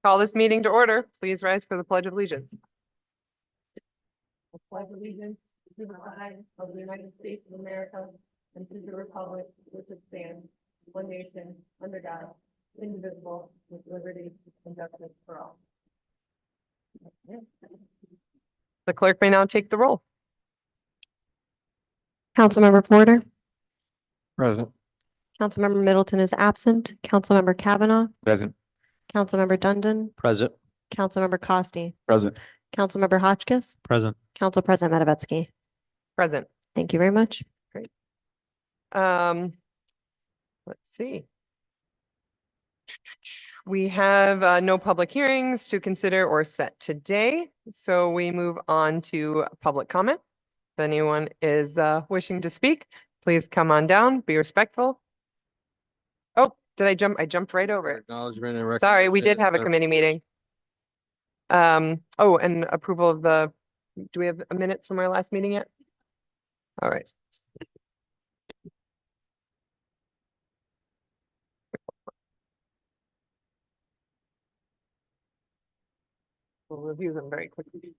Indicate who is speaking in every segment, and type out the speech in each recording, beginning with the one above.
Speaker 1: Call this meeting to order. Please rise for the Pledge of Allegiance. I pledge allegiance to the flag of the United States of America and to the republic which stands one nation under God, indivisible, with liberty and justice for all. The clerk may now take the roll.
Speaker 2: Councilmember Porter,
Speaker 3: Present.
Speaker 2: Councilmember Middleton is absent. Councilmember Kavanaugh,
Speaker 3: Present.
Speaker 2: Councilmember Dundon,
Speaker 3: Present.
Speaker 2: Councilmember Costi,
Speaker 3: Present.
Speaker 2: Councilmember Hotchkiss,
Speaker 3: Present.
Speaker 2: Council President Matavetsky.
Speaker 1: Present.
Speaker 2: Thank you very much.
Speaker 1: Let's see. We have no public hearings to consider or set today, so we move on to public comment. If anyone is wishing to speak, please come on down, be respectful. Oh, did I jump? I jumped right over it.
Speaker 3: Acknowledgement and
Speaker 1: Sorry, we did have a committee meeting. Oh, and approval of do we have minutes from our last meeting yet? All right. We'll review them very quickly.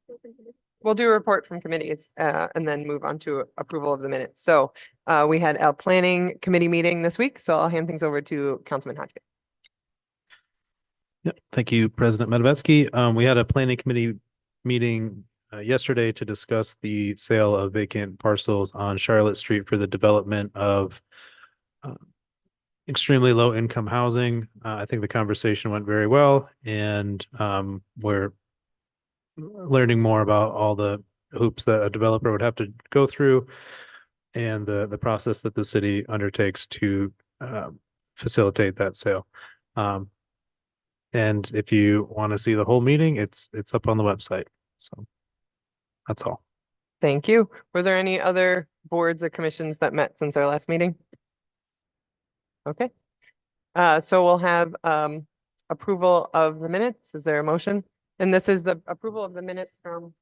Speaker 1: We'll do a report from committees and then move on to approval of the minutes. So we had a planning committee meeting this week, so I'll hand things over to Councilman Hotchkiss.
Speaker 4: Yep. Thank you, President Matavetsky. We had a planning committee meeting yesterday to discuss the sale of vacant parcels on Charlotte Street for the development of extremely low income housing. I think the conversation went very well, and we're learning more about all the hoops that a developer would have to go through and the process that the city undertakes to facilitate that sale. And if you want to see the whole meeting, it's up on the website. So that's all.
Speaker 1: Thank you. Were there any other boards or commissions that met since our last meeting? Okay. So we'll have approval of the minutes. Is there a motion? And this is the approval of the minutes from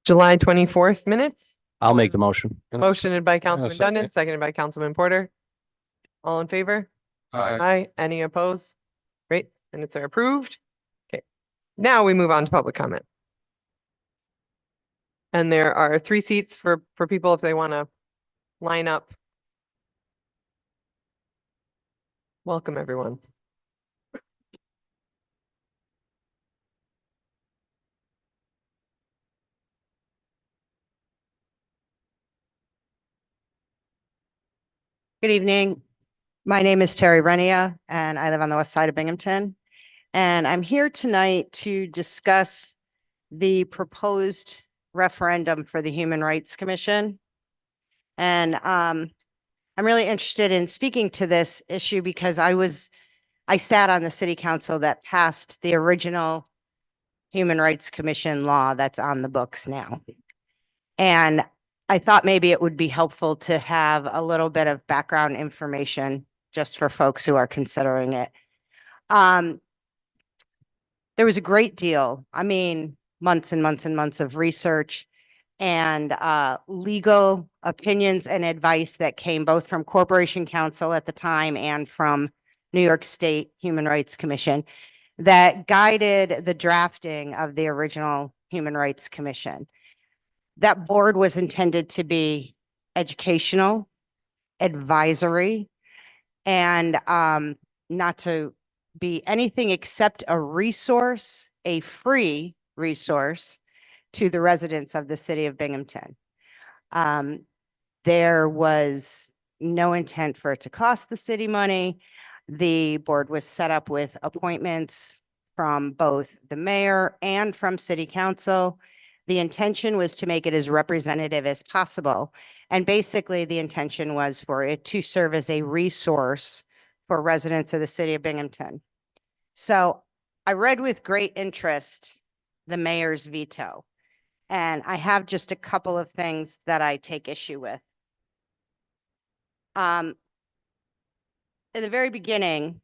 Speaker 1: July 24th minutes.
Speaker 3: I'll make the motion.
Speaker 1: Motioned by Councilman
Speaker 3: second.
Speaker 1: Dundon, seconded by Councilman Porter. All in favor? Aye. Any opposed? Great. Minutes are approved. Okay. Now we move on to public comment. And there are 3 seats for people if they want to line up. Welcome, everyone.
Speaker 5: Good evening. My name is Terry Renia, and I live on the west side of Binghamton. And I'm here tonight to discuss the proposed referendum for the Human Rights Commission. And I'm really interested in speaking to this issue because I sat on the city council that passed the original Human Rights Commission law that's on the books now. And I thought maybe it would be helpful to have a little bit of background information just for folks who are considering it. There was a great deal, months and months and months of research and legal opinions and advice that came both from Corporation Counsel at the time and from New York State Human Rights Commission that guided the drafting of the original Human Rights Commission. That board was intended to be educational, advisory, and not to be anything except a resource, a free resource to the residents of the city of Binghamton. There was no intent for it to cost the city money. The board was set up with appointments from both the mayor and from city council. The intention was to make it as representative as possible. And basically the intention was for it to serve as a resource for residents of the city of Binghamton. So I read with great interest the mayor's veto, and I have just a couple of things that I take issue with. In the very beginning,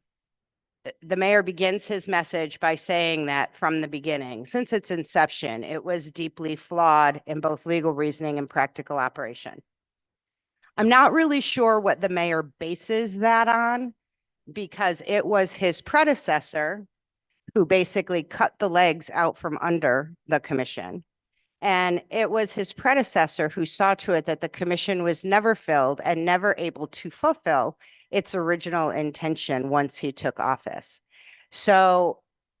Speaker 5: the mayor begins his message by saying that from the beginning, since its inception, it was deeply flawed in both legal reasoning and practical operation. I'm not really sure what the mayor bases that on, because it was his predecessor who basically cut the legs out from under the commission. And it was his predecessor who saw to it that the commission was never filled and never able to fulfill its original intention once he took office. So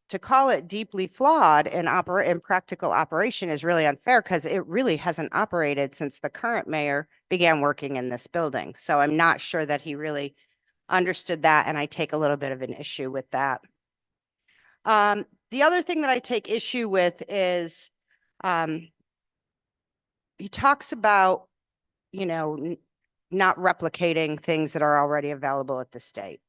Speaker 5: to call it deeply flawed in practical operation is really unfair, because it really hasn't operated since the current mayor began working in this building. So I'm not sure that he really understood that, and I take a little bit of an issue with that. The other thing that I take issue with is he talks about, not replicating things that are already available at the state.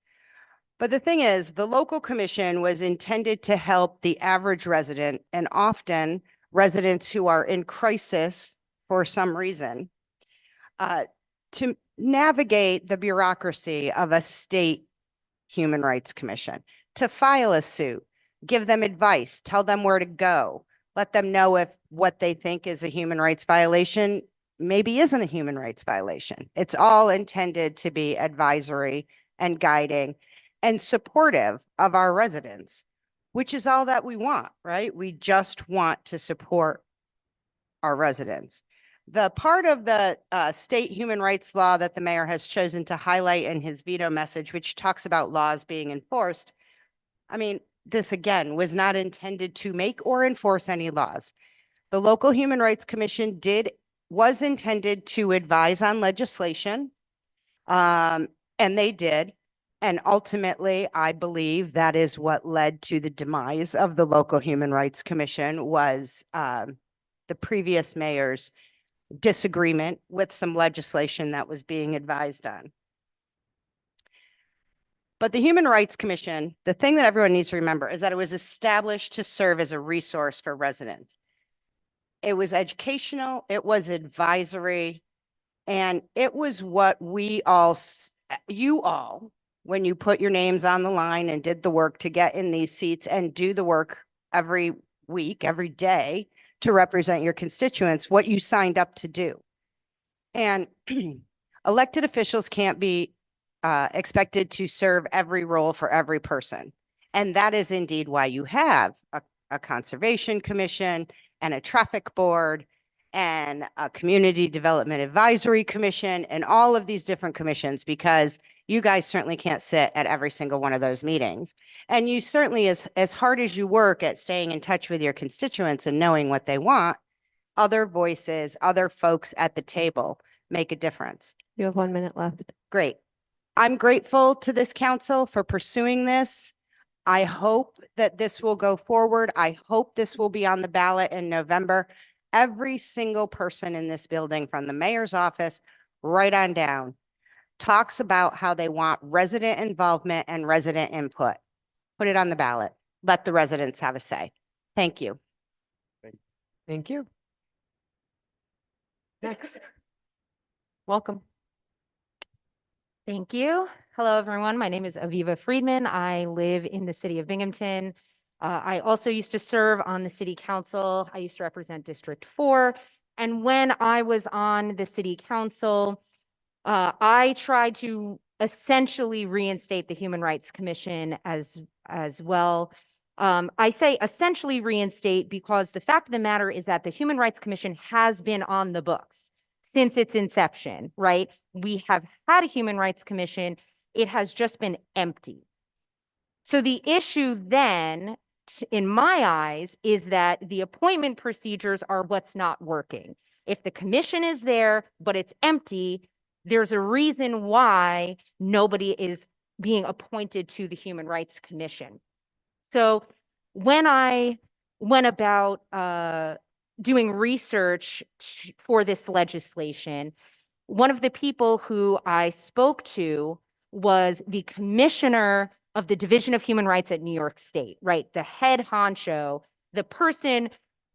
Speaker 5: But the thing is, the local commission was intended to help the average resident, and often residents who are in crisis for some reason, to navigate the bureaucracy of a state human rights commission, to file a suit, give them advice, tell them where to go, let them know if what they think is a human rights violation maybe isn't a human rights violation. It's all intended to be advisory and guiding and supportive of our residents, which is all that we want, right? We just want to support our residents. The part of the state human rights law that the mayor has chosen to highlight in his veto message, which talks about laws being enforced, I mean, this again was not intended to make or enforce any laws. The local Human Rights Commission was intended to advise on legislation, and they did. And ultimately, I believe that is what led to the demise of the local Human Rights Commission, was the previous mayor's disagreement with some legislation that was being advised on. But the Human Rights Commission, the thing that everyone needs to remember is that it was established to serve as a resource for residents. It was educational, it was advisory, and it was what you all, when you put your names on the line and did the work to get in these seats and do the work every week, every day to represent your constituents, what you signed up to do. And elected officials can't be expected to serve every role for every person. And that is indeed why you have a conservation commission and a traffic board and a community development advisory commission and all of these different commissions, because you guys certainly can't sit at every single one of those meetings. And you certainly, as hard as you work at staying in touch with your constituents and knowing what they want, other voices, other folks at the table make a difference.
Speaker 2: You have 1 minute left.
Speaker 5: Great. I'm grateful to this council for pursuing this. I hope that this will go forward. I hope this will be on the ballot in November. Every single person in this building, from the mayor's office right on down, talks about how they want resident involvement and resident input. Put it on the ballot. Let the residents have a say. Thank you.
Speaker 1: Thank you. Next. Welcome.
Speaker 6: Thank you. Hello, everyone. My name is Aviva Friedman. I live in the city of Binghamton. I also used to serve on the city council. I used to represent District 4. And when I was on the city council, I tried to essentially reinstate the Human Rights Commission as well. I say essentially reinstate because the fact of the matter is that the Human Rights Commission has been on the books since its inception, right? We have had a Human Rights Commission. It has just been empty. So the issue then, in my eyes, is that the appointment procedures are what's not working. If the commission is there, but it's empty, there's a reason why nobody is being appointed to the Human Rights Commission. So when I went about doing research for this legislation, one of the people who I spoke to was the commissioner of the Division of Human Rights at New York State, right? The head honcho, the person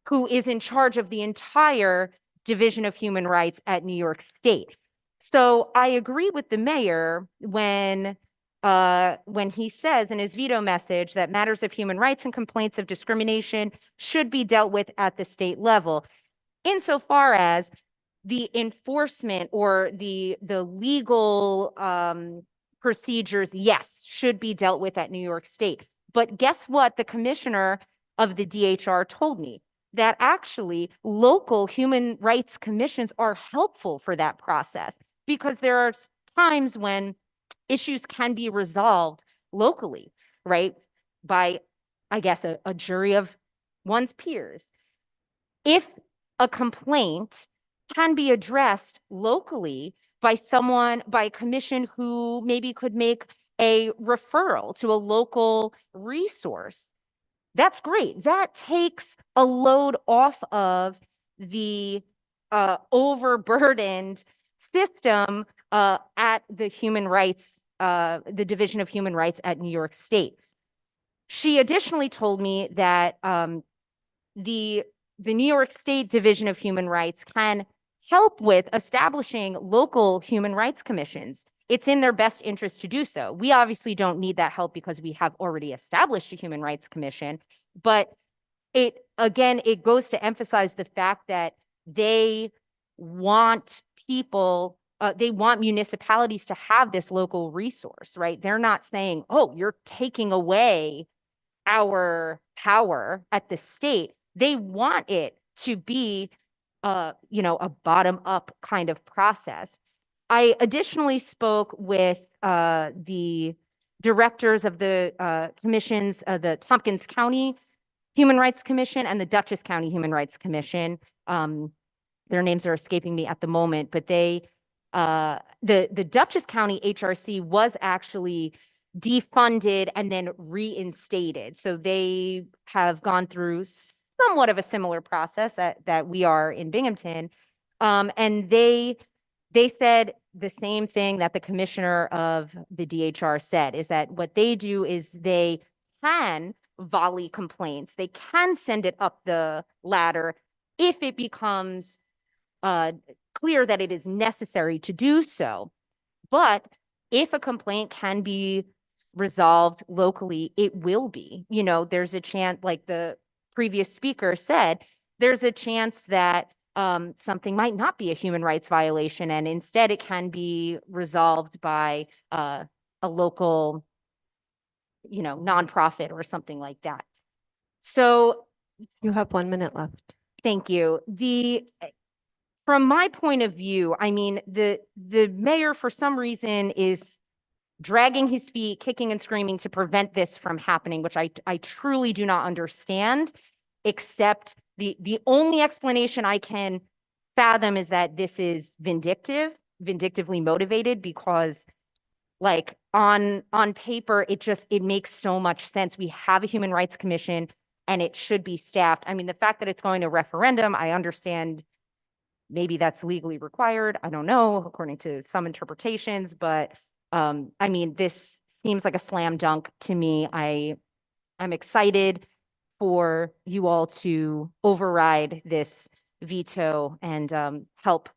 Speaker 6: who is in charge of the entire Division of Human Rights at New York State. So I agree with the mayor when he says in his veto message that matters of human rights and complaints of discrimination should be dealt with at the state level, insofar as the enforcement or the legal procedures, yes, should be dealt with at New York State. But guess what? The commissioner of the DHR told me that actually local human rights commissions are helpful for that process, because there are times when issues can be resolved locally, right? By, I guess, a jury of one's peers. If a complaint can be addressed locally by someone, by a commission who maybe could make a referral to a local resource, that's great. That takes a load off of the overburdened system at the human rights, the Division of Human Rights at New York State. She additionally told me that the New York State Division of Human Rights can help with establishing local human rights commissions. It's in their best interest to do so. We obviously don't need that help because we have already established a human rights commission, but it goes to emphasize the fact that they want people, they want municipalities to have this local resource, right? They're not saying, oh, you're taking away our power at the state. They want it to be, a bottom-up kind of process. I additionally spoke with the directors of the commissions, the Tompkins County Human Rights Commission and the Dutchess County Human Rights Commission. Their names are escaping me at the moment, but the Dutchess County HRC was actually defunded and then reinstated. So they have gone through somewhat of a similar process that we are in Binghamton. And they said the same thing that the commissioner of the DHR said, is that what they do is they can volley complaints. They can send it up the ladder if it becomes clear that it is necessary to do so. But if a complaint can be resolved locally, it will be. There's a chance, like the previous speaker said, there's a chance that something might not be a human rights violation, and instead it can be resolved by a local, nonprofit or something like that. So
Speaker 2: You have 1 minute left.
Speaker 6: thank you. From my point of view, I mean, the mayor for some reason is dragging his feet, kicking and screaming to prevent this from happening, which I truly do not understand, except the only explanation I can fathom is that this is vindictively motivated, because like on paper, it makes so much sense. We have a human rights commission and it should be staffed. I mean, the fact that it's going to referendum, I understand maybe that's legally required. I don't know, according to some interpretations, but I mean, this seems like a slam dunk to me. I'm excited for you all to override this veto and help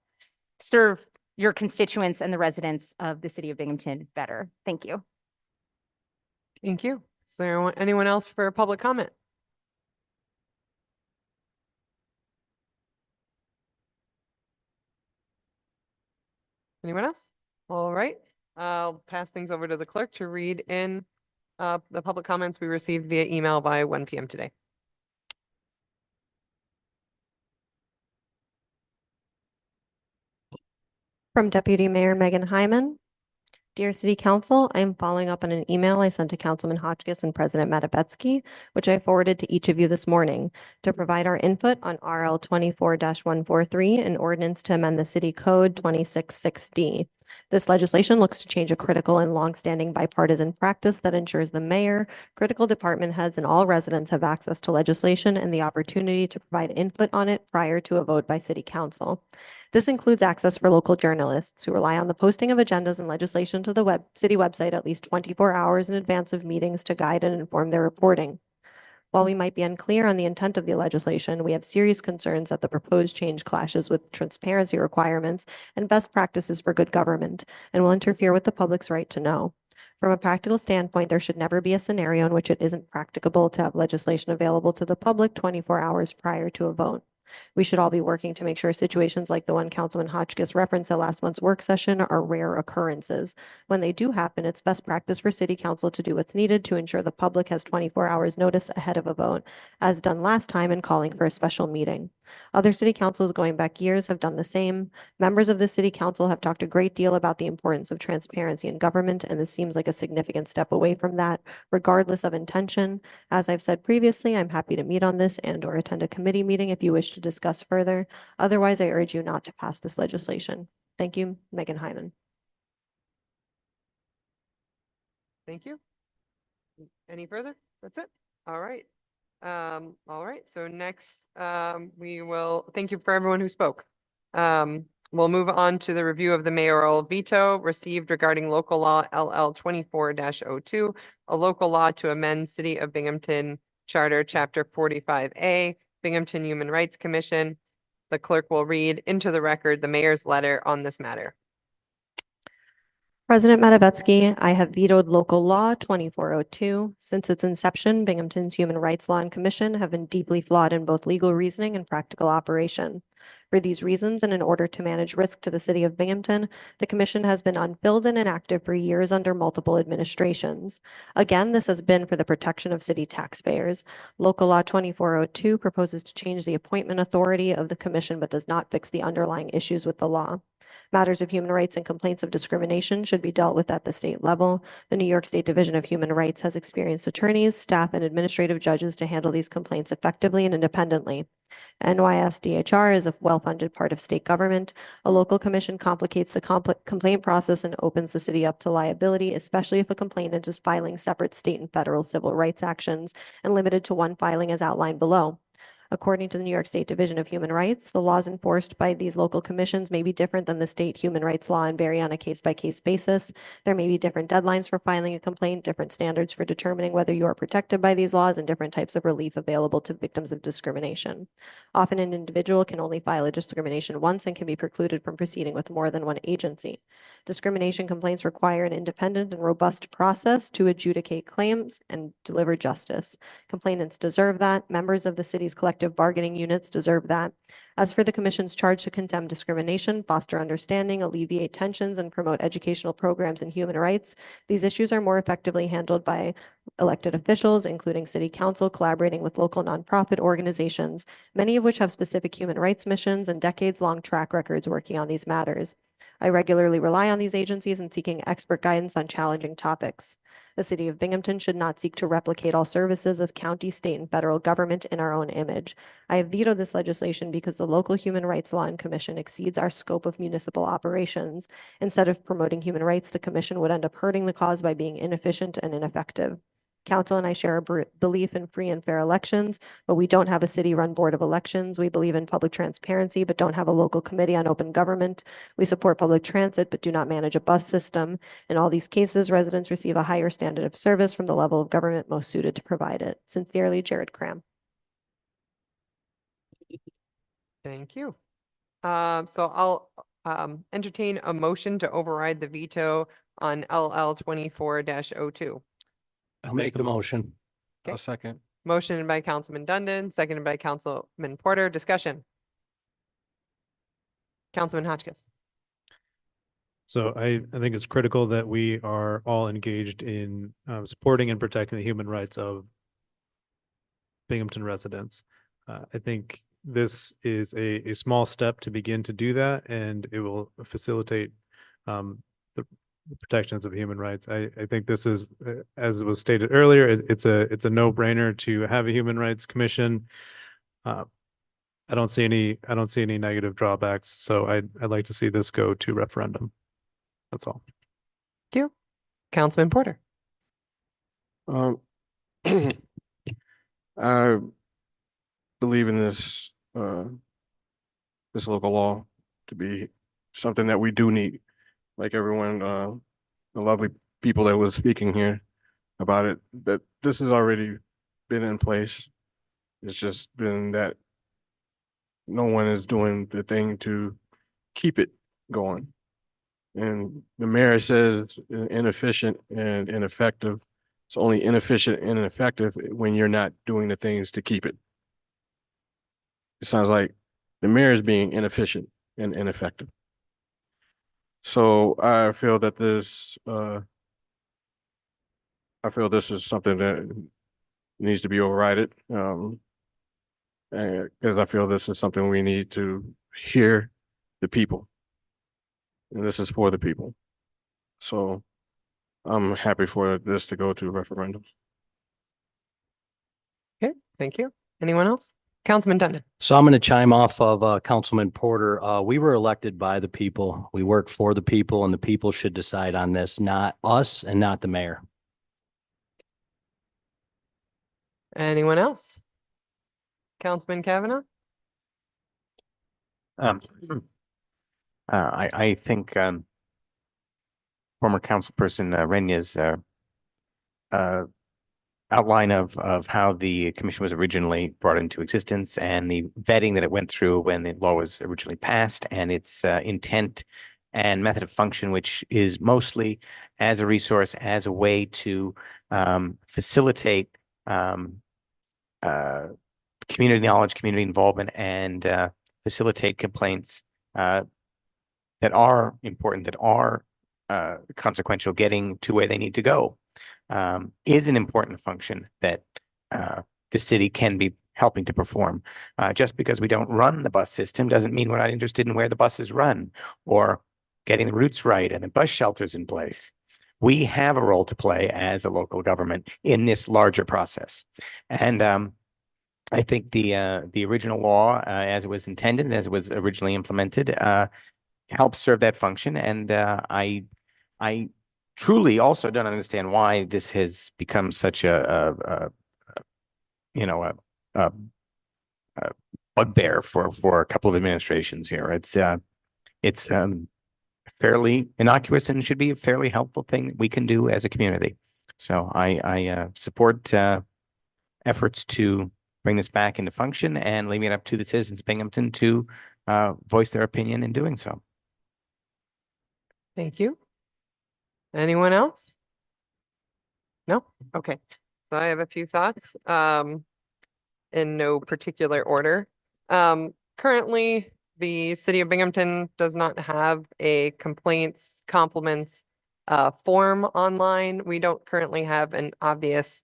Speaker 6: serve your constituents and the residents of the city of Binghamton better. Thank you.
Speaker 1: Thank you. Is there anyone else for public comment? Anyone else? All right. I'll pass things over to the clerk to read in the public comments we received via email by 1 p.m. today.
Speaker 2: From Deputy Mayor Megan Hyman. Dear City Council, I am following up on an email I sent to Councilman Hotchkiss and President Matebetsky, which I forwarded to each of you this morning to provide our input on RL 24-143, an ordinance to amend the City Code 266D. This legislation looks to change a critical and longstanding bipartisan practice that ensures the mayor, critical department heads, and all residents have access to legislation and the opportunity to provide input on it prior to a vote by City Council. This includes access for local journalists who rely on the posting of agendas and legislation to the city website at least 24 hours in advance of meetings to guide and inform their reporting. While we might be unclear on the intent of the legislation, we have serious concerns that the proposed change clashes with transparency requirements and best practices for good government and will interfere with the public's right to know. From a practical standpoint, there should never be a scenario in which it isn't practicable to have legislation available to the public 24 hours prior to a vote. We should all be working to make sure situations like the one Councilman Hotchkiss referenced at last month's work session are rare occurrences. When they do happen, it's best practice for City Council to do what's needed to ensure the public has 24 hours notice ahead of a vote, as done last time in calling for a special meeting. Other city councils going back years have done the same. Members of the City Council have talked a great deal about the importance of transparency in government, and this seems like a significant step away from that, regardless of intention. As I've said previously, I'm happy to meet on this and/or attend a committee meeting if you wish to discuss further. Otherwise, I urge you not to pass this legislation. Thank you, Megan Hyman.
Speaker 1: Thank you. Any further? That's it? All right. All right, so next, we will, thank you for everyone who spoke. We'll move on to the review of the mayoral veto received regarding local law LL 24-02, a local law to amend City of Binghamton Charter, Chapter 45A, Binghamton Human Rights Commission. The clerk will read into the record the mayor's letter on this matter.
Speaker 2: President Matavetsky, I have vetoed local law 2402. Since its inception, Binghamton's Human Rights Law and Commission have been deeply flawed in both legal reasoning and practical operation. For these reasons, and in order to manage risk to the city of Binghamton, the commission has been unfilled and inactive for years under multiple administrations. Again, this has been for the protection of city taxpayers. Local Law 2402 proposes to change the appointment authority of the commission but does not fix the underlying issues with the law. Matters of human rights and complaints of discrimination should be dealt with at the state level. The New York State Division of Human Rights has experienced attorneys, staff, and administrative judges to handle these complaints effectively and independently. NYSDHR is a well-funded part of state government. A local commission complicates the complaint process and opens the city up to liability, especially if a complainant is filing separate state and federal civil rights actions and limited to one filing as outlined below. According to the New York State Division of Human Rights, the laws enforced by these local commissions may be different than the state human rights law and vary on a case-by-case basis. There may be different deadlines for filing a complaint, different standards for determining whether you are protected by these laws, and different types of relief available to victims of discrimination. Often, an individual can only file a discrimination once and can be precluded from proceeding with more than one agency. Discrimination complaints require an independent and robust process to adjudicate claims and deliver justice. Complainants deserve that. Members of the city's collective bargaining units deserve that. As for the commission's charge to condemn discrimination, foster understanding, alleviate tensions, and promote educational programs and human rights, these issues are more effectively handled by elected officials, including city council, collaborating with local nonprofit organizations, many of which have specific human rights missions and decades-long track records working on these matters. I regularly rely on these agencies in seeking expert guidance on challenging topics. The city of Binghamton should not seek to replicate all services of county, state, and federal government in our own image. I have vetoed this legislation because the local Human Rights Law and Commission exceeds our scope of municipal operations. Instead of promoting human rights, the commission would end up hurting the cause by being inefficient and ineffective. Council and I share a belief in free and fair elections, but we don't have a city-run board of elections. We believe in public transparency, but don't have a local committee on open government. We support public transit, but do not manage a bus system. In all these cases, residents receive a higher standard of service from the level of government most suited to provide it. Sincerely, Jared Cram.
Speaker 1: Thank you. So I'll entertain a motion to override the veto on LL 24-02.
Speaker 3: I'll make the motion.
Speaker 1: Okay.
Speaker 3: I'll second.
Speaker 1: Motion by Councilman Dundon, seconded by Councilman Porter. Discussion. Councilman Hotchkiss.
Speaker 4: So I think it's critical that we are all engaged in supporting and protecting the human rights of Binghamton residents. I think this is a small step to begin to do that, and it will facilitate the protections of human rights. I think this is, as was stated earlier, it's a no-brainer to have a human rights commission. I don't see any negative drawbacks, so I'd like to see this go to referendum. That's all.
Speaker 1: Thank you. Councilman Porter.
Speaker 3: I believe in this local law to be something that we do need. Like everyone, the lovely people that was speaking here about it, that this has already been in place. It's just been that no one is doing the thing to keep it going. And the mayor says it's inefficient and ineffective. It's only inefficient and ineffective when you're not doing the things to keep it. it sounds like the mayor is being inefficient and ineffective. So I feel that this is something that needs to be overridden. Because I feel this is something we need to hear the people. And this is for the people. So I'm happy for this to go to referendum.
Speaker 1: Okay, thank you. Anyone else? Councilman Dundon.
Speaker 7: So I'm going to chime off of Councilman Porter. We were elected by the people. We work for the people, and the people should decide on this, not us and not the mayor.
Speaker 1: Anyone else? Councilman Kavanaugh?
Speaker 8: I think former councilperson Renya's outline of how the commission was originally brought into existence and the vetting that it went through when the law was originally passed, and its intent and method of function, which is mostly as a resource, as a way to facilitate community knowledge, community involvement, and facilitate complaints that are important, that are consequential, getting to where they need to go, is an important function that the city can be helping to perform. Just because we don't run the bus system doesn't mean we're not interested in where the buses run or getting the routes right and the bus shelters in place. We have a role to play as a local government in this larger process. And I think the original law, as it was intended, as it was originally implemented, helps serve that function. And I truly also don't understand why this has become such a bugbear for a couple of administrations here. It's fairly innocuous and should be a fairly helpful thing that we can do as a community. So I support efforts to bring this back into function and leaving it up to the citizens of Binghamton to voice their opinion in doing so.
Speaker 1: Thank you. Anyone else? No? Okay. So I have a few thoughts, in no particular order. Currently, the city of Binghamton does not have a complaints, compliments, form online. We don't currently have an obvious,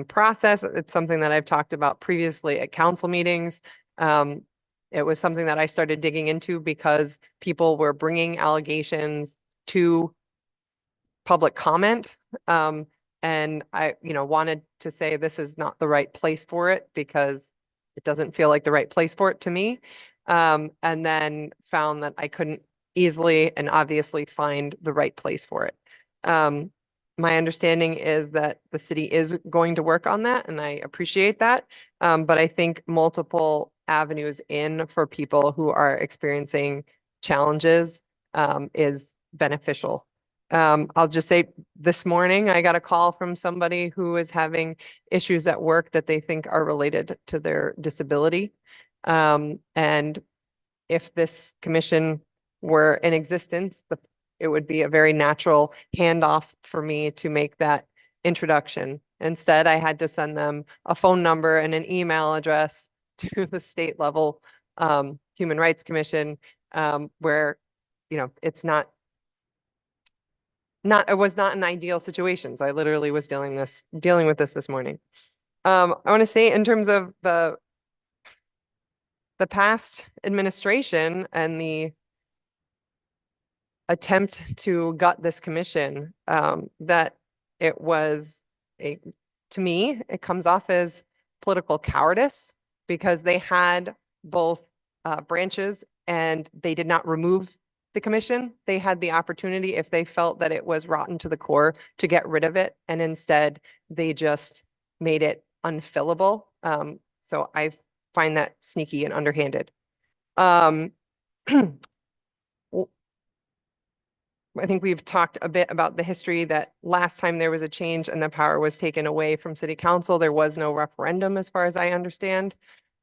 Speaker 1: process. It's something that I've talked about previously at council meetings. It was something that I started digging into because people were bringing allegations to public comment. And I, wanted to say this is not the right place for it because it doesn't feel like the right place for it to me. And then found that I couldn't easily and obviously find the right place for it. My understanding is that the city is going to work on that, and I appreciate that. But I think multiple avenues in for people who are experiencing challenges is beneficial. I'll just say this morning, I got a call from somebody who is having issues at work that they think are related to their disability. And if this commission were in existence, it would be a very natural handoff for me to make that introduction. Instead, I had to send them a phone number and an email address to the state level Human Rights Commission, where, it's it was not an ideal situation. So I literally was dealing with this morning. I want to say in terms of the past administration and the attempt to gut this commission, that it was to me, it comes off as political cowardice because they had both branches and they did not remove the commission. They had the opportunity, if they felt that it was rotten to the core, to get rid of it. And instead they just made it unfillable. So I find that sneaky and underhanded. I think we've talked a bit about the history that last time there was a change and the power was taken away from city council, there was no referendum as far as I understand.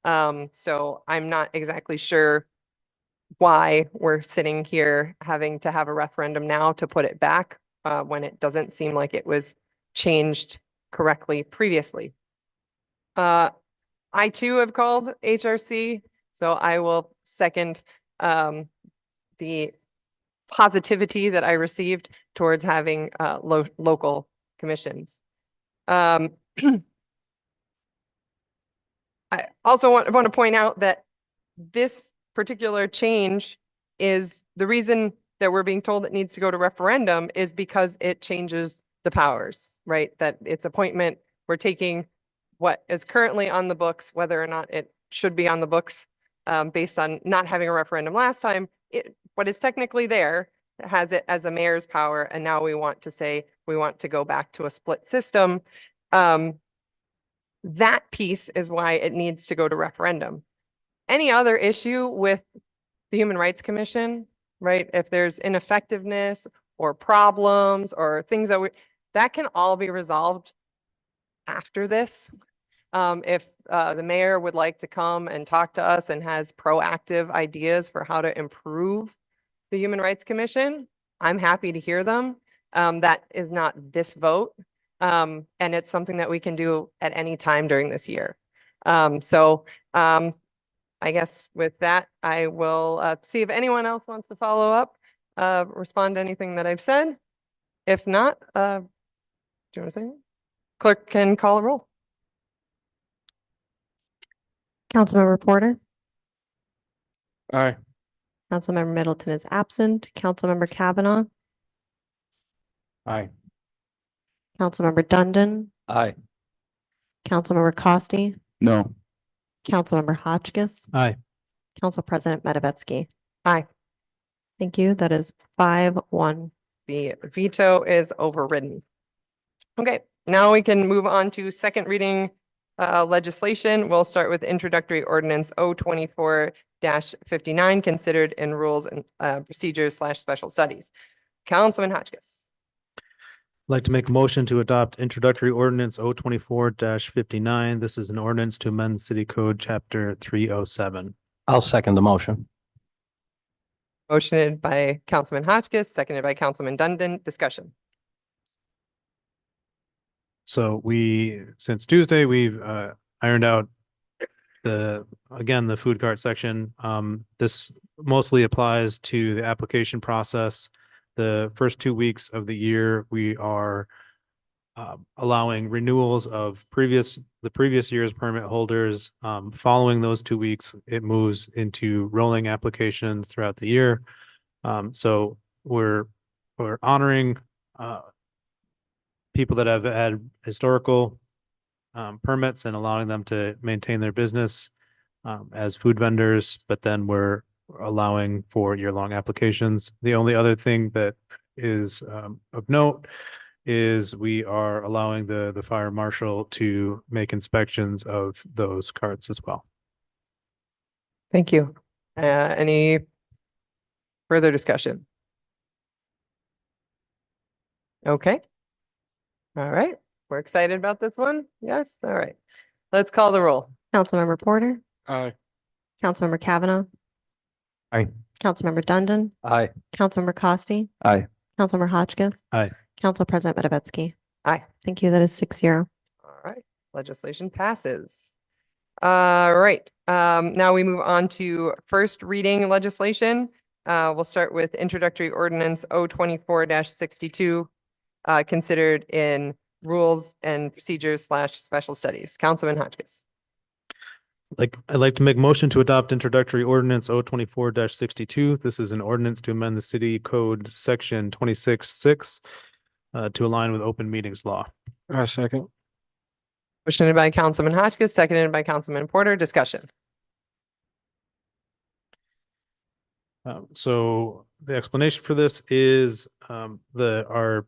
Speaker 1: So I'm not exactly sure why we're sitting here having to have a referendum now to put it back when it doesn't seem like it was changed correctly previously. I too have called HRC, so I will second the positivity that I received towards having local commissions. I also want to point out that this particular change is the reason that we're being told it needs to go to referendum is because it changes the powers, right? That it's appointment, we're taking what is currently on the books, whether or not it should be on the books, based on not having a referendum last time, what is technically there has it as a mayor's power, and now we want to say we want to go back to a split system. That piece is why it needs to go to referendum. Any other issue with the Human Rights Commission, right? If there's ineffectiveness or problems or things that can all be resolved after this. If the mayor would like to come and talk to us and has proactive ideas for how to improve the Human Rights Commission, I'm happy to hear them. That is not this vote. And it's something that we can do at any time during this year. I guess with that, I will see if anyone else wants to follow up, respond to anything that I've said. If not, do you want to say anything? Clerk can call a roll.
Speaker 2: Councilmember Porter,
Speaker 3: Aye.
Speaker 2: Councilmember Middleton is absent. Councilmember Kavanaugh,
Speaker 7: Aye.
Speaker 2: Councilmember Dundon,
Speaker 7: Aye.
Speaker 2: Councilmember Costi,
Speaker 3: No.
Speaker 2: Councilmember Hotchkiss,
Speaker 4: Aye.
Speaker 2: Council President Matavetsky.
Speaker 1: Aye.
Speaker 2: Thank you. That is 5-1.
Speaker 1: The veto is overridden. Okay, now we can move on to second reading legislation. We'll start with introductory ordinance 024-59 considered in rules and procedures / special studies. Councilman Hotchkiss.
Speaker 4: I'd like to make a motion to adopt introductory ordinance 024-59. This is an ordinance to amend City Code Chapter 307.
Speaker 7: I'll second the motion.
Speaker 1: Motioned by Councilman Hotchkiss, seconded by Councilman Dundon. Discussion.
Speaker 4: So since Tuesday, we've ironed out the food cart section. This mostly applies to the application process. The first 2 weeks of the year, we are allowing renewals of the previous year's permit holders. Following those 2 weeks, it moves into rolling applications throughout the year. So we're honoring people that have had historical permits and allowing them to maintain their business as food vendors, but then we're allowing for year-long applications. The only other thing that is of note is we are allowing the fire marshal to make inspections of those carts as well.
Speaker 1: Thank you. Any further discussion? Okay. All right. We're excited about this one. Yes. All right. Let's call the roll.
Speaker 2: Councilmember Porter,
Speaker 3: Aye.
Speaker 2: Councilmember Kavanaugh.
Speaker 8: Aye.
Speaker 2: Councilmember Dundon,
Speaker 7: Aye.
Speaker 2: Councilmember Costi.
Speaker 7: Aye.
Speaker 2: Councilmember Hotchkiss.
Speaker 4: Aye.
Speaker 2: Council President Matavetsky.
Speaker 1: Aye.
Speaker 2: Thank you. That is 6-0.
Speaker 1: All right. Legislation passes. All right. Now we move on to first reading legislation. We'll start with introductory ordinance 024-62, considered in rules and procedures / special studies. Councilman Hotchkiss.
Speaker 4: I'd like to make motion to adopt introductory ordinance 024-62. This is an ordinance to amend the city code section 26-6 to align with open meetings law.
Speaker 3: Second.
Speaker 1: Motioned by Councilman Hotchkiss, seconded by Councilman Porter. Discussion.
Speaker 4: So the explanation for this is our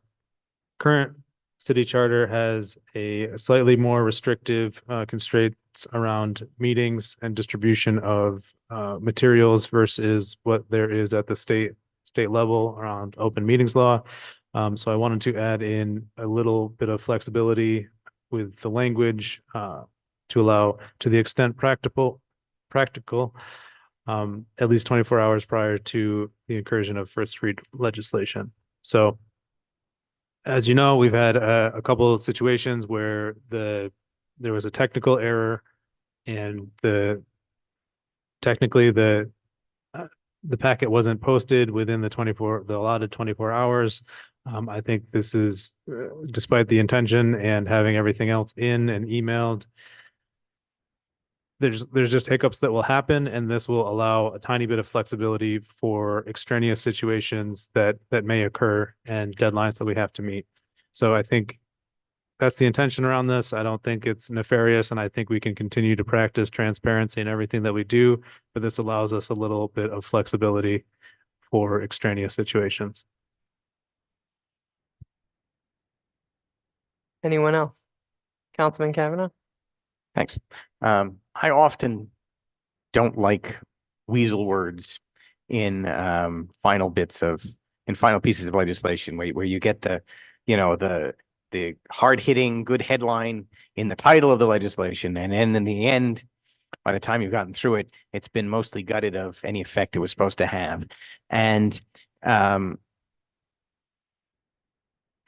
Speaker 4: current city charter has a slightly more restrictive constraints around meetings and distribution of materials versus what there is at the state level around open meetings law. So I wanted to add in a little bit of flexibility with the language to allow, to the extent practical, at least 24 hours prior to the incursion of first read legislation. So as you know, we've had a couple of situations where there was a technical error and technically the packet wasn't posted within the allotted 24 hours. I think this is, despite the intention and having everything else in and emailed, there's just hiccups that will happen, and this will allow a tiny bit of flexibility for extraneous situations that may occur and deadlines that we have to meet. So I think that's the intention around this. I don't think it's nefarious, and I think we can continue to practice transparency in everything that we do, but this allows us a little bit of flexibility for extraneous situations.
Speaker 1: Anyone else? Councilman Kavanaugh?
Speaker 8: Thanks. I often don't like weasel words in final pieces of legislation where you get the hard-hitting good headline in the title of the legislation, and then in the end, by the time you've gotten through it, it's been mostly gutted of any effect it was supposed to have. And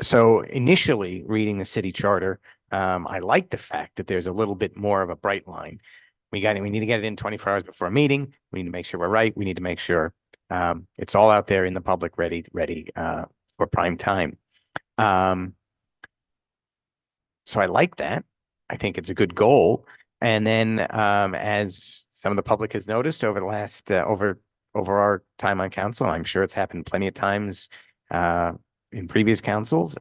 Speaker 8: so initially reading the city charter, I like the fact that there's a little bit more of a bright line. We need to get it in 24 hours before a meeting. We need to make sure we're right. We need to make sure it's all out there in the public, ready for prime time. So I like that. I think it's a good goal. And then as some of the public has noticed over the last over our time on council, I'm sure it's happened plenty of times in previous councils.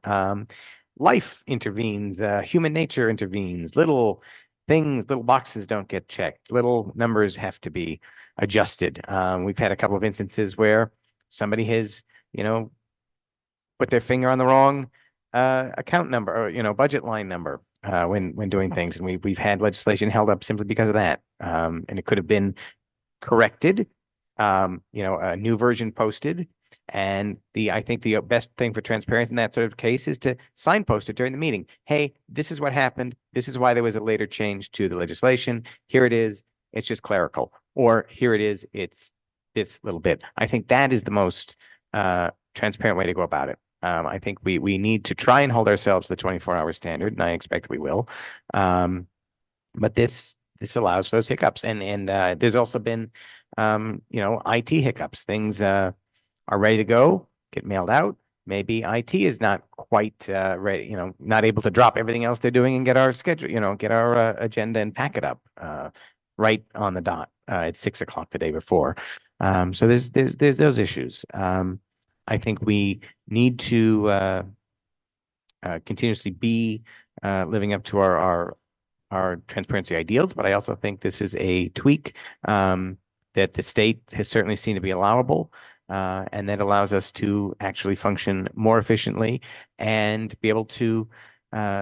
Speaker 8: Life intervenes, human nature intervenes, little things, little boxes don't get checked, little numbers have to be adjusted. We've had a couple of instances where somebody has, put their finger on the wrong account number or, budget line number when doing things. And we've had legislation held up simply because of that. And it could have been corrected, a new version posted. And I think the best thing for transparency in that sort of case is to signpost it during the meeting. Hey, this is what happened. This is why there was a later change to the legislation. Here it is. It's just clerical. Or here it is. It's this little bit. I think that is the most transparent way to go about it. I think we need to try and hold ourselves to the 24-hour standard, and I expect we will. But this allows for those hiccups. And there's also been, IT hiccups. Things are ready to go, get mailed out. Maybe IT is not quite ready, not able to drop everything else they're doing and get our schedule, get our agenda and pack it up right on the dot at 6 o'clock the day before. So there's those issues. I think we need to continuously be living up to our transparency ideals, but I also think this is a tweak that the state has certainly seen to be allowable. And that allows us to actually function more efficiently and be able to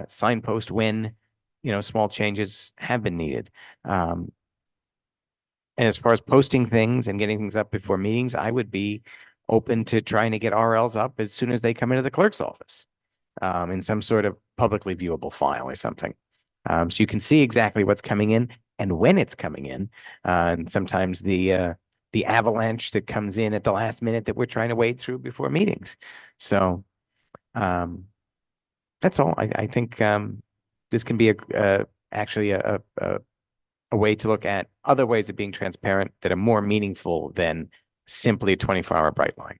Speaker 8: signpost when, small changes have been needed. And as far as posting things and getting things up before meetings, I would be open to trying to get RLs up as soon as they come into the clerk's office in some sort of publicly viewable file or something. So you can see exactly what's coming in and when it's coming in. And sometimes the avalanche that comes in at the last minute that we're trying to wade through before meetings. So that's all. I think this can be actually a way to look at other ways of being transparent that are more meaningful than simply a 24-hour bright line.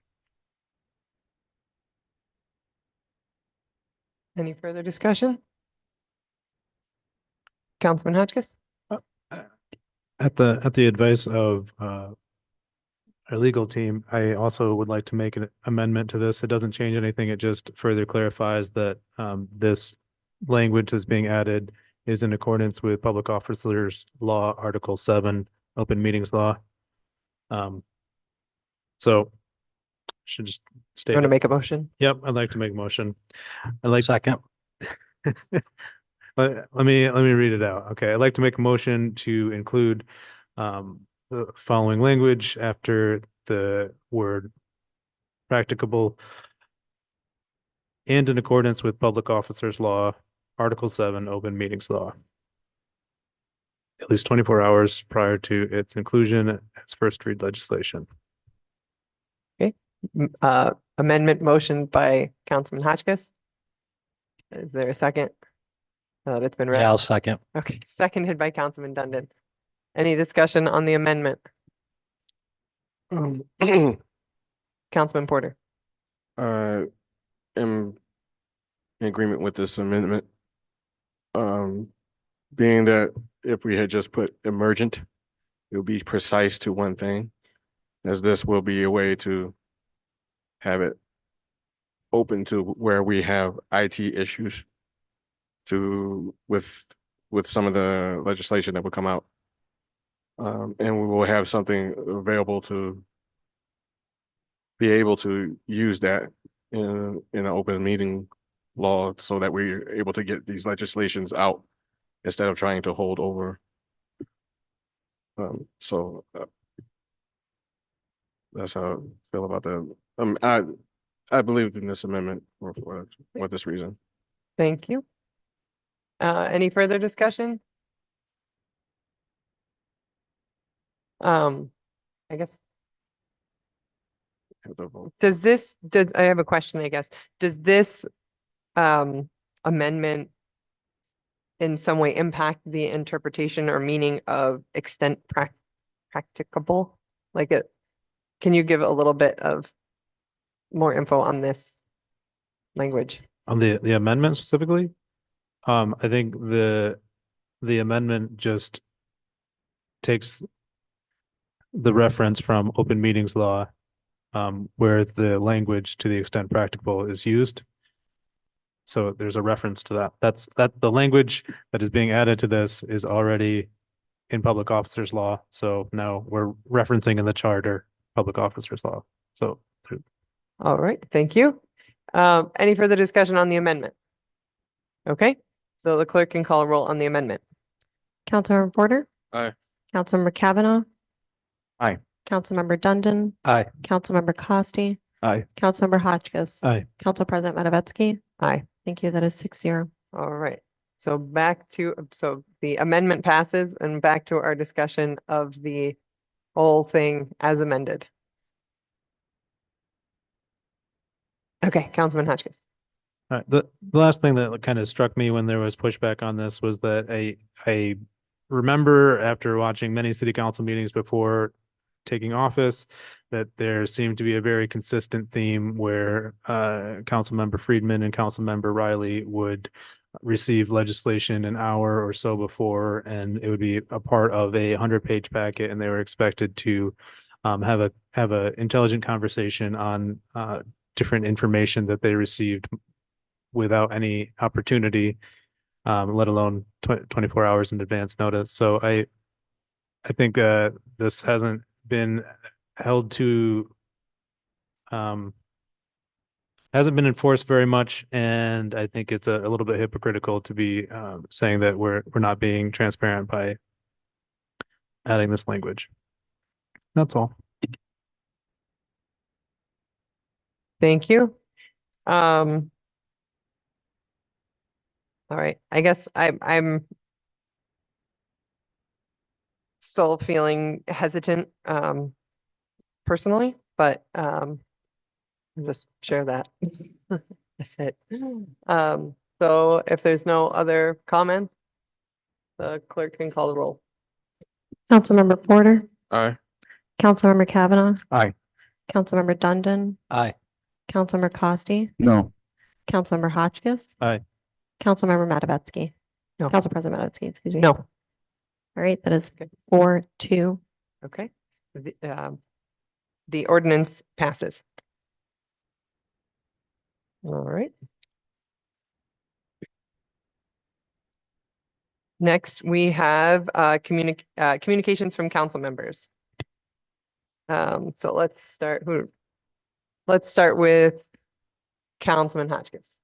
Speaker 1: Any further discussion? Councilman Hotchkiss?
Speaker 4: At the advice of our legal team, I also would like to make an amendment to this. It doesn't change anything. It just further clarifies that this language that's being added is in accordance with Public Officers Law, Article 7, Open Meetings Law. So should just state.
Speaker 1: Want to make a motion?
Speaker 4: Yep, I'd like to make a motion. I'd like
Speaker 7: Second.
Speaker 4: let me read it out. Okay, I'd like to make a motion to include the following language after the word practicable: and in accordance with Public Officers Law, Article 7, Open Meetings Law, at least 24 hours prior to its inclusion as first read legislation.
Speaker 1: Amendment motion by Councilman Hotchkiss. Is there a second? It's been read.
Speaker 7: Yeah, I'll second.
Speaker 1: Okay, seconded by Councilman Dundon. Any discussion on the amendment? Councilman Porter.
Speaker 3: I am in agreement with this amendment. Being that if we had just put emergent, it would be precise to one thing, as this will be a way to have it open to where we have IT issues with some of the legislation that will come out. And we will have something available to be able to use that in an open meeting law so that we're able to get these legislations out instead of trying to hold over. That's how I feel about that. I believed in this amendment for this reason.
Speaker 1: Thank you. Any further discussion? I guess,
Speaker 3: Have to vote.
Speaker 1: I have a question, I guess. Does this amendment in some way impact the interpretation or meaning of extent practicable? Like can you give a little bit of more info on this language?
Speaker 4: On the amendment specifically, I think the amendment just takes the reference from open meetings law, where the language to the extent practicable is used. So there's a reference to that. The language that is being added to this is already in public officers law. So now we're referencing in the charter, public officers law. So
Speaker 1: All right, thank you. Any further discussion on the amendment? Okay, so the clerk can call a roll on the amendment.
Speaker 2: Councilmember Porter?
Speaker 3: Aye.
Speaker 2: Councilmember Kavanaugh?
Speaker 8: Aye.
Speaker 2: Councilmember Dundon?
Speaker 7: Aye.
Speaker 2: Councilmember Costi?
Speaker 3: Aye.
Speaker 2: Councilmember Hotchkiss?
Speaker 4: Aye.
Speaker 2: Council President Matavetsky?
Speaker 1: Aye.
Speaker 2: Thank you. That is 6-0.
Speaker 1: All right, so so the amendment passes and back to our discussion of the whole thing as amended. Okay, Councilman Hotchkiss.
Speaker 4: all right, the last thing that kind of struck me when there was pushback on this was that I remember after watching many city council meetings before taking office that there seemed to be a very consistent theme where Councilmember Friedman and Councilmember Riley would receive legislation an hour or so before, and it would be a part of a 100-page packet, and they were expected to have a intelligent conversation on different information that they received without any opportunity, let alone 24 hours in advance notice. So I think this hasn't been held to, hasn't been enforced very much, and I think it's a little bit hypocritical to be saying that we're not being transparent by adding this language. That's all.
Speaker 1: Thank you. All right, I guess I'm still feeling hesitant personally, but I'll just share that. That's it. So if there's no other comments, the clerk can call the roll.
Speaker 2: Councilmember Porter?
Speaker 3: Aye.
Speaker 2: Councilmember Kavanaugh?
Speaker 8: Aye.
Speaker 2: Councilmember Dundon?
Speaker 7: Aye.
Speaker 2: Councilmember Costi?
Speaker 3: No.
Speaker 2: Councilmember Hotchkiss?
Speaker 4: Aye.
Speaker 2: Councilmember Matavetsky?
Speaker 1: No.
Speaker 2: Council President Matavetsky, excuse me.
Speaker 1: No.
Speaker 2: All right, that is 4-2.
Speaker 1: Okay. The ordinance passes. All right. Next, we have communications from council members. So let's start with Councilman Hotchkiss.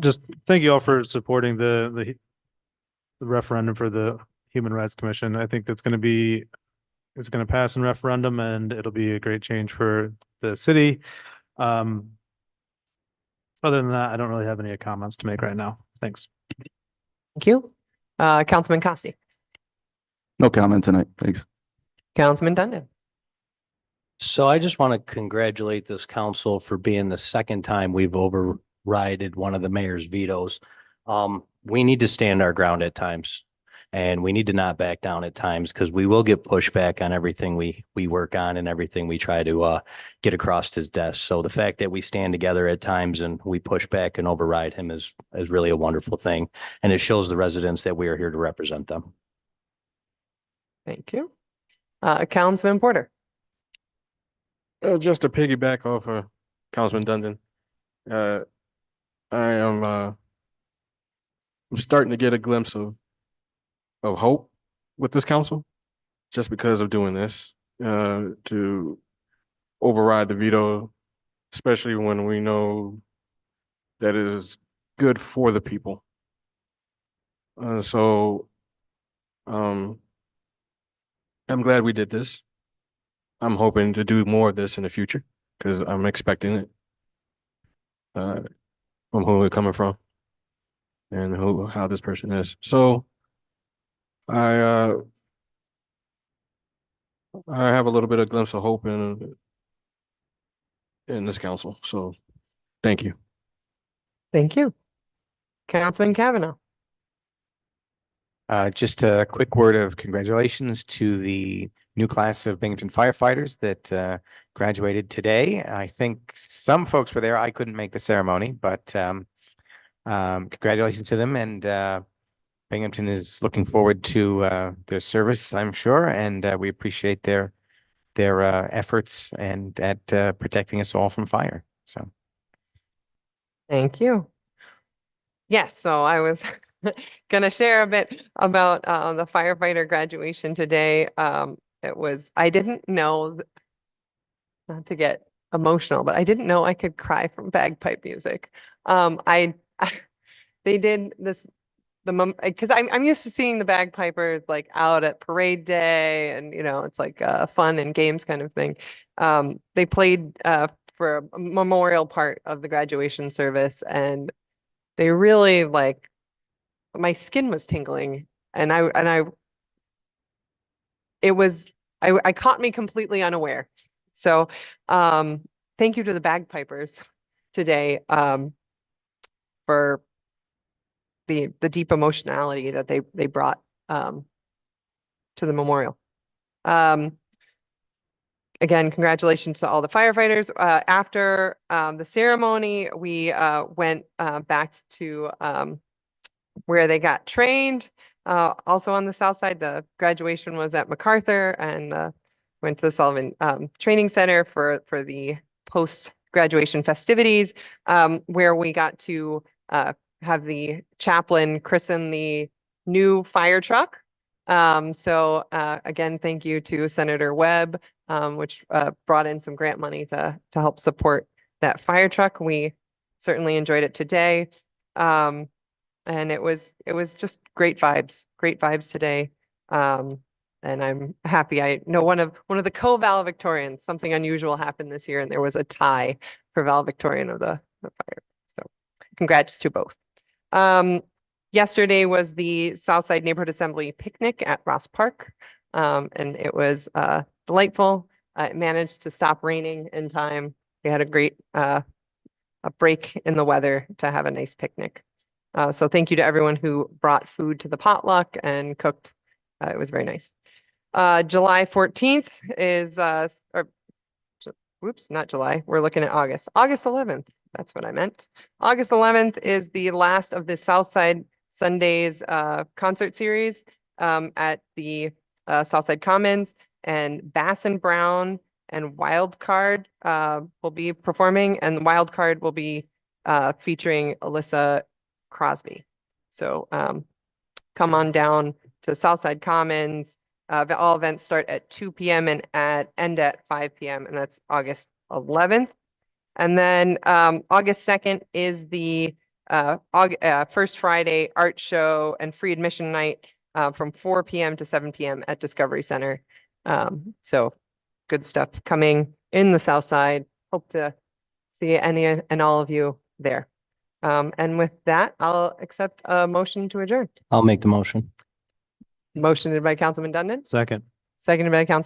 Speaker 4: Just thank you all for supporting the referendum for the Human Rights Commission. I think it's going to pass in referendum, and it'll be a great change for the city. Other than that, I don't really have any comments to make right now. Thanks.
Speaker 1: Thank you. Councilman Costi.
Speaker 9: No comment tonight. Thanks.
Speaker 1: Councilman Dundon.
Speaker 7: So I just want to congratulate this council for being the second time we've overrided one of the mayor's vetoes. We need to stand our ground at times. And we need to not back down at times because we will get pushback on everything we work on and everything we try to get across his desk. So the fact that we stand together at times and we push back and override him is really a wonderful thing. And it shows the residents that we are here to represent them.
Speaker 1: Thank you. Councilman Porter.
Speaker 3: Just to piggyback off of Councilman Dundon, I am I'm starting to get a glimpse of hope with this council, just because of doing this, to override the veto, especially when we know that it is good for the people. So I'm glad we did this. I'm hoping to do more of this in the future because I'm expecting it from who we're coming from and how this person is. So I have a little bit of glimpse of hope in this council. So thank you.
Speaker 1: Thank you. Councilman Kavanaugh.
Speaker 8: Just a quick word of congratulations to the new class of Binghamton firefighters that graduated today. I think some folks were there. I couldn't make the ceremony, but congratulations to them. And Binghamton is looking forward to their service, I'm sure, and we appreciate their efforts and at protecting us all from fire. So.
Speaker 1: Thank you. Yes, so I was going to share a bit about the firefighter graduation today. I didn't know, not to get emotional, but I didn't know I could cry from bagpipe music. They did this, because I'm used to seeing the bagpipers like out at parade day and, it's like fun and games kind of thing. They played for a memorial part of the graduation service, and they really my skin was tingling, and I caught me completely unaware. So thank you to the bagpipers today for the deep emotionality that they brought to the memorial. Again, congratulations to all the firefighters. After the ceremony, we went back to where they got trained. Also on the south side, the graduation was at MacArthur, and went to the Sullivan Training Center for the post-graduation festivities, where we got to have the chaplain christen the new fire truck. So again, thank you to Senator Webb, which brought in some grant money to help support that fire truck. We certainly enjoyed it today. And it was just great vibes today. And I'm happy. I know one of the co-valedictorians, something unusual happened this year, and there was a tie for valedictorian of the fire. So congrats to both. Yesterday was the Southside Neighborhood Assembly picnic at Ross Park. And it was delightful. It managed to stop raining in time. We had a great a break in the weather to have a nice picnic. So thank you to everyone who brought food to the potluck and cooked. It was very nice. July 14th is, not July. We're looking at August. August 11th. That's what I meant. August 11th is the last of the Southside Sundays concert series at the Southside Commons, and Bass and Brown and Wildcard will be performing, and Wildcard will be featuring Alyssa Crosby. So come on down to Southside Commons. All events start at 2 p.m. and end at 5 p.m. and that's August 11th. And then August 2nd is the First Friday art show and free admission night from 4 p.m. to 7 p.m. at Discovery Center. So good stuff coming in the South Side. Hope to see any and all of you there. And with that, I'll accept a motion to adjourn.
Speaker 7: I'll make the motion.
Speaker 1: Motioned by Councilman Dundon,
Speaker 4: Second.
Speaker 1: seconded by Councilman